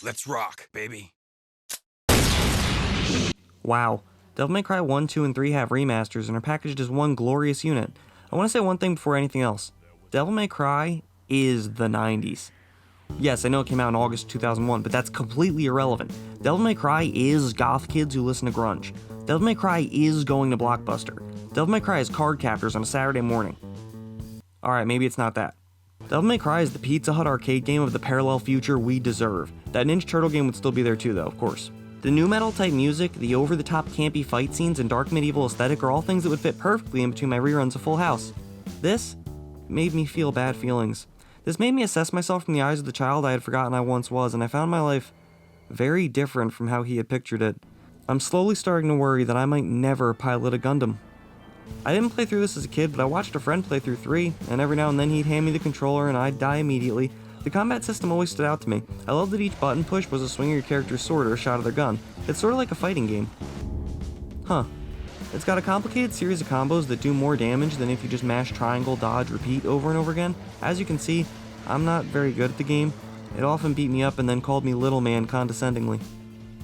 Let's rock, baby. Wow. Devil May Cry 1, 2, and 3 have remasters and are packaged as one glorious unit. I want to say one thing before anything else. Devil May Cry is the 90s. Yes, I know it came out in August 2001, but that's completely irrelevant. Devil May Cry is goth kids who listen to grunge. Devil May Cry is going to Blockbuster. Devil May Cry is card captors on a Saturday morning. Alright, maybe it's not that. Devil May Cry is the Pizza Hut arcade game of the parallel future we deserve. That Ninja Turtle game would still be there too though, of course. The nu metal type music, the over-the-top campy fight scenes, and dark medieval aesthetic are all things that would fit perfectly in between my reruns of Full House. This made me feel bad feelings. This made me assess myself from the eyes of the child I had forgotten I once was, and I found my life very different from how he had pictured it. I'm slowly starting to worry that I might never pilot a Gundam. I didn't play through this as a kid, but I watched a friend play through 3, and every now and then he'd hand me the controller and I'd die immediately. The combat system always stood out to me. I loved that each button push was a swing of your character's sword or a shot of their gun. It's sort of like a fighting game. Huh. It's got a complicated series of combos that do more damage than if you just mash triangle, dodge, repeat over and over again. As you can see, I'm not very good at the game. It often beat me up and then called me little man condescendingly.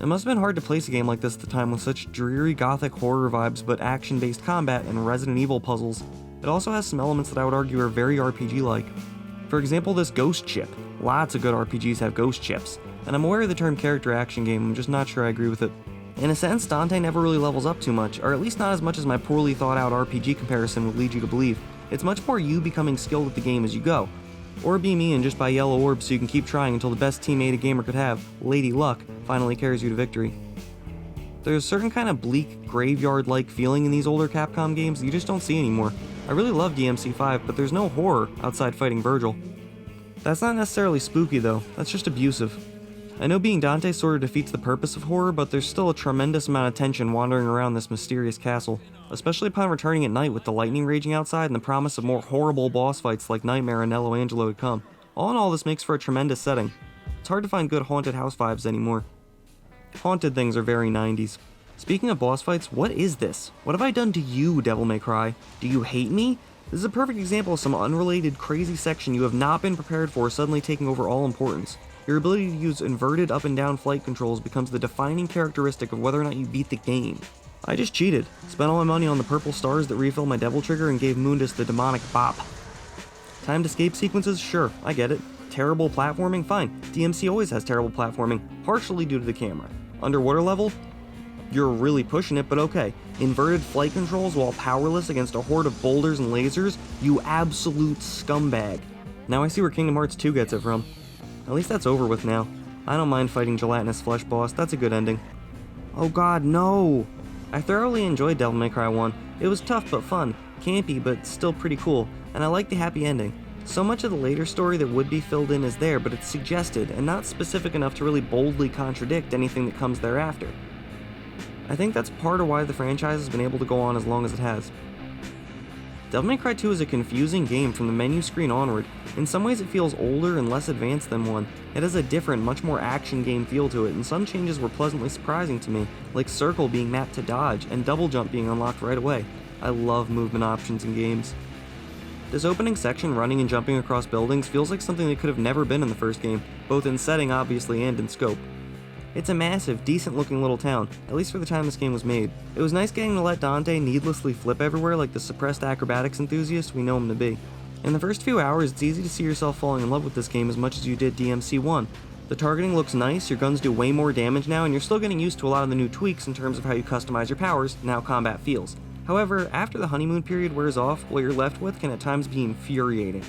It must have been hard to place a game like this at the time with such dreary gothic horror vibes but action-based combat and Resident Evil puzzles. It also has some elements that I would argue are very RPG-like. For example, this ghost chip. Lots of good RPGs have ghost chips, and I'm aware of the term character action game, I'm just not sure I agree with it. In a sense, Dante never really levels up too much, or at least not as much as my poorly thought out RPG comparison would lead you to believe. It's much more you becoming skilled at the game as you go. Or be me and just buy yellow orbs so you can keep trying until the best teammate a gamer could have, Lady Luck, finally carries you to victory. There's a certain kind of bleak, graveyard-like feeling in these older Capcom games that you just don't see anymore. I really love DMC5, but there's no horror outside fighting Virgil. That's not necessarily spooky though, that's just abusive. I know being Dante sort of defeats the purpose of horror, but there's still a tremendous amount of tension wandering around this mysterious castle, especially upon returning at night with the lightning raging outside and the promise of more horrible boss fights like Nightmare and Nello Angelo to come. All in all, this makes for a tremendous setting. It's hard to find good haunted house vibes anymore. Haunted things are very 90s. Speaking of boss fights, what is this? What have I done to you, Devil May Cry? Do you hate me? This is a perfect example of some unrelated, crazy section you have not been prepared for suddenly taking over all importance. Your ability to use inverted up and down flight controls becomes the defining characteristic of whether or not you beat the game. I just cheated, spent all my money on the purple stars that refill my devil trigger and gave Mundus the demonic bop. Timed escape sequences? Sure, I get it. Terrible platforming? Fine. DMC always has terrible platforming, partially due to the camera. Underwater level? You're really pushing it, but okay. Inverted flight controls while powerless against a horde of boulders and lasers? You absolute scumbag. Now I see where Kingdom Hearts 2 gets it from. At least that's over with now. I don't mind fighting Gelatinous Flesh Boss, that's a good ending. Oh god, no! I thoroughly enjoyed Devil May Cry 1. It was tough but fun, campy but still pretty cool, and I liked the happy ending. So much of the later story that would be filled in is there, but it's suggested and not specific enough to really boldly contradict anything that comes thereafter. I think that's part of why the franchise has been able to go on as long as it has. Devil May Cry 2 is a confusing game from the menu screen onward. In some ways it feels older and less advanced than 1. It has a different, much more action game feel to it, and some changes were pleasantly surprising to me, like circle being mapped to dodge, and double jump being unlocked right away. I love movement options in games. This opening section running and jumping across buildings feels like something that could have never been in the first game, both in setting obviously and in scope. It's a massive, decent-looking little town, at least for the time this game was made. It was nice getting to let Dante needlessly flip everywhere like the suppressed acrobatics enthusiast we know him to be. In the first few hours, it's easy to see yourself falling in love with this game as much as you did DMC 1. The targeting looks nice, your guns do way more damage now, and you're still getting used to a lot of the new tweaks in terms of how you customize your powers and how combat feels. However, after the honeymoon period wears off, what you're left with can at times be infuriating.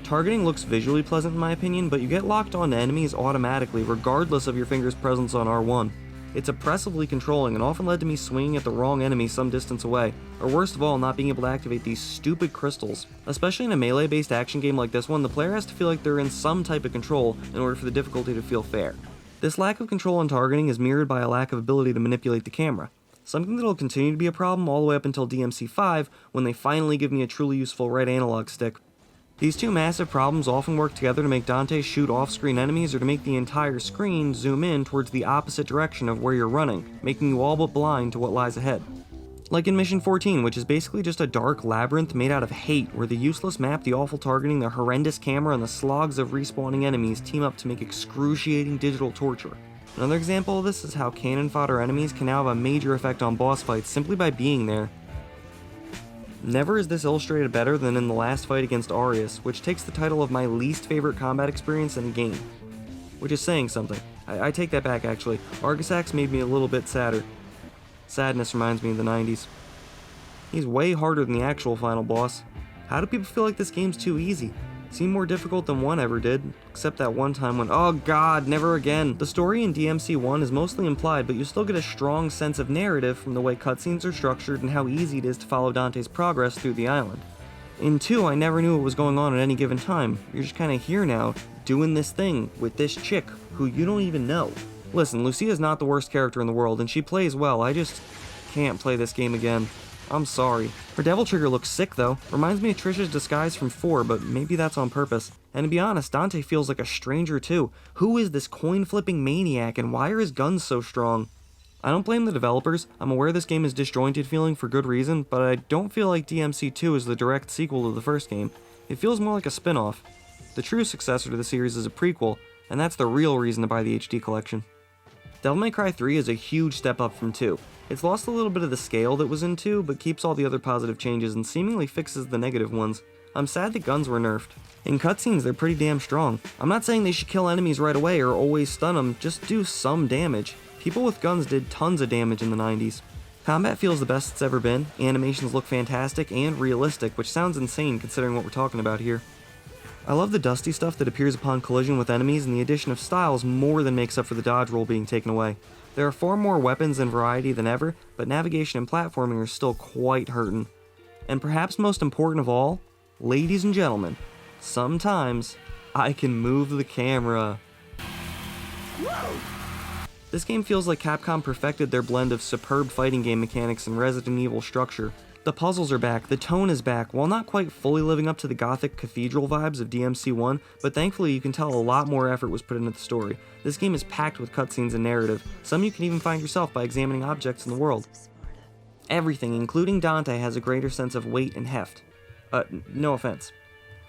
Targeting looks visually pleasant in my opinion, but you get locked on to enemies automatically regardless of your finger's presence on R1. It's oppressively controlling and often led to me swinging at the wrong enemy some distance away, or worst of all, not being able to activate these stupid crystals. Especially in a melee-based action game like this one, the player has to feel like they're in some type of control in order for the difficulty to feel fair. This lack of control on targeting is mirrored by a lack of ability to manipulate the camera. Something that'll continue to be a problem all the way up until DMC5 when they finally give me a truly useful right analog stick. These two massive problems often work together to make Dante shoot off-screen enemies or to make the entire screen zoom in towards the opposite direction of where you're running, making you all but blind to what lies ahead. Like in Mission 14, which is basically just a dark labyrinth made out of hate, where the useless map, the awful targeting, the horrendous camera, and the slogs of respawning enemies team up to make excruciating digital torture. Another example of this is how cannon fodder enemies can now have a major effect on boss fights simply by being there. Never is this illustrated better than in the last fight against Arius, which takes the title of my least favorite combat experience in a game. Which is saying something. I take that back actually. Argisax made me a little bit sadder. Sadness reminds me of the 90s. He's way harder than the actual final boss. How do people feel like this game's too easy? Seemed more difficult than 1 ever did, except that one time when, oh god, never again. The story in DMC 1 is mostly implied, but you still get a strong sense of narrative from the way cutscenes are structured and how easy it is to follow Dante's progress through the island. In 2, I never knew what was going on at any given time. You're just kinda here now, doing this thing with this chick who you don't even know. Listen, Lucia's not the worst character in the world, and she plays well. I just can't play this game again. I'm sorry. Her Devil Trigger looks sick though. Reminds me of Trish's disguise from 4, but maybe that's on purpose. And to be honest, Dante feels like a stranger too. Who is this coin-flipping maniac, and why are his guns so strong? I don't blame the developers. I'm aware this game is disjointed feeling for good reason, but I don't feel like DMC 2 is the direct sequel to the first game. It feels more like a spin-off. The true successor to the series is a prequel, and that's the real reason to buy the HD collection. Devil May Cry 3 is a huge step up from 2. It's lost a little bit of the scale that was in 2, but keeps all the other positive changes and seemingly fixes the negative ones. I'm sad that guns were nerfed. In cutscenes, they're pretty damn strong. I'm not saying they should kill enemies right away or always stun them, just do some damage. People with guns did tons of damage in the 90s. Combat feels the best it's ever been, animations look fantastic and realistic, which sounds insane considering what we're talking about here. I love the dusty stuff that appears upon collision with enemies, and the addition of styles more than makes up for the dodge roll being taken away. There are far more weapons and variety than ever, but navigation and platforming are still quite hurtin'. And perhaps most important of all, ladies and gentlemen, sometimes I can move the camera. Whoa! This game feels like Capcom perfected their blend of superb fighting game mechanics and Resident Evil structure. The puzzles are back, the tone is back, while not quite fully living up to the gothic cathedral vibes of DMC 1, but thankfully you can tell a lot more effort was put into the story. This game is packed with cutscenes and narrative, some you can even find yourself by examining objects in the world. Everything, including Dante, has a greater sense of weight and heft. No offense.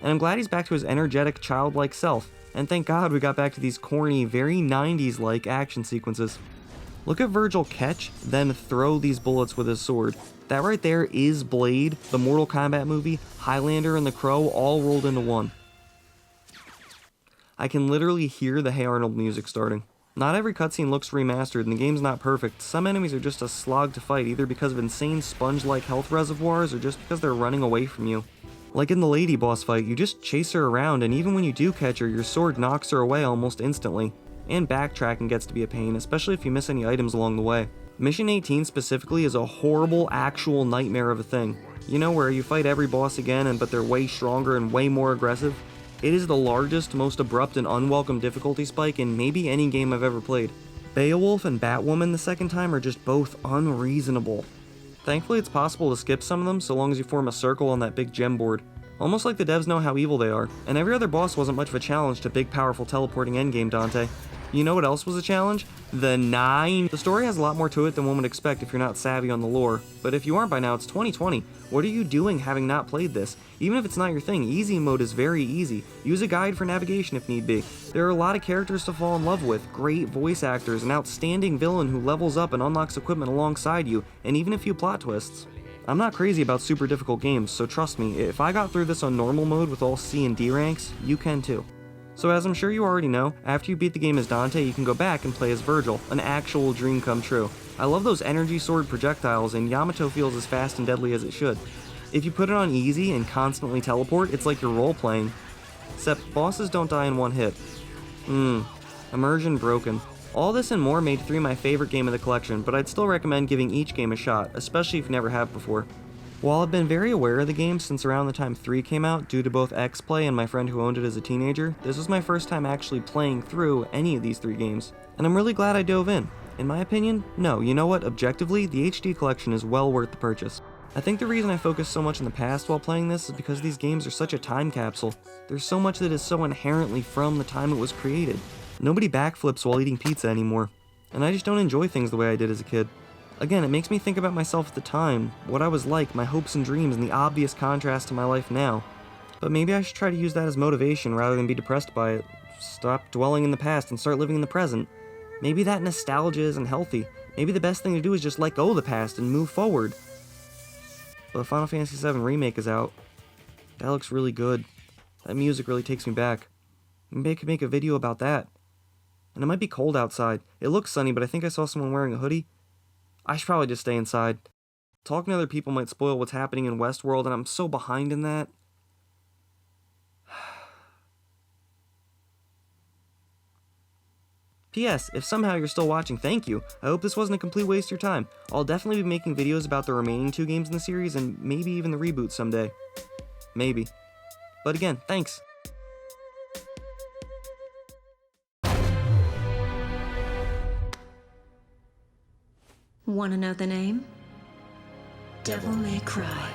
And I'm glad he's back to his energetic, childlike self, and thank God we got back to these corny, very 90s-like action sequences. Look at Virgil catch, then throw these bullets with his sword. That right there is Blade, the Mortal Kombat movie, Highlander, and The Crow all rolled into one. I can literally hear the Hey Arnold music starting. Not every cutscene looks remastered, and the game's not perfect. Some enemies are just a slog to fight, either because of insane sponge-like health reservoirs, or just because they're running away from you. Like in the lady boss fight, you just chase her around, and even when you do catch her, your sword knocks her away almost instantly. And backtracking gets to be a pain, especially if you miss any items along the way. Mission 18 specifically is a horrible, actual nightmare of a thing. You know, where you fight every boss again, but they're way stronger and way more aggressive? It is the largest, most abrupt and unwelcome difficulty spike in maybe any game I've ever played. Beowulf and Batwoman the second time are just both unreasonable. Thankfully it's possible to skip some of them so long as you form a circle on that big gem board. Almost like the devs know how evil they are, and every other boss wasn't much of a challenge to big powerful teleporting endgame Dante. You know what else was a challenge? The 9. The story has a lot more to it than one would expect if you're not savvy on the lore, but if you aren't by now, it's 2020. What are you doing having not played this? Even if it's not your thing, easy mode is very easy. Use a guide for navigation if need be. There are a lot of characters to fall in love with, great voice actors, an outstanding villain who levels up and unlocks equipment alongside you, and even a few plot twists. I'm not crazy about super difficult games, so trust me, if I got through this on normal mode with all C and D ranks, you can too. So as I'm sure you already know, after you beat the game as Dante, you can go back and play as Virgil, an actual dream come true. I love those energy sword projectiles, and Yamato feels as fast and deadly as it should. If you put it on easy and constantly teleport, it's like you're role-playing. Except bosses don't die in one hit. Immersion broken. All this and more made 3 my favorite game of the collection, but I'd still recommend giving each game a shot, especially if you never have before. While I've been very aware of the game since around the time 3 came out due to both X-Play and my friend who owned it as a teenager, this was my first time actually playing through any of these 3 games, and I'm really glad I dove in. In my opinion, no, you know what, objectively, the HD collection is well worth the purchase. I think the reason I focused so much in the past while playing this is because these games are such a time capsule. There's so much that is so inherently from the time it was created. Nobody backflips while eating pizza anymore, and I just don't enjoy things the way I did as a kid. Again, it makes me think about myself at the time, what I was like, my hopes and dreams, and the obvious contrast to my life now. But maybe I should try to use that as motivation rather than be depressed by it. Stop dwelling in the past and start living in the present. Maybe that nostalgia isn't healthy. Maybe the best thing to do is just let go of the past and move forward. But Final Fantasy VII Remake is out. That looks really good. That music really takes me back. Maybe I could make a video about that. And it might be cold outside. It looks sunny, but I think I saw someone wearing a hoodie. I should probably just stay inside. Talking to other people might spoil what's happening in Westworld, and I'm so behind in that. P.S. If somehow you're still watching, thank you. I hope this wasn't a complete waste of your time. I'll definitely be making videos about the remaining 2 games in the series, and maybe even the reboot someday. Maybe. But again, thanks. Wanna know the name? Devil May Cry.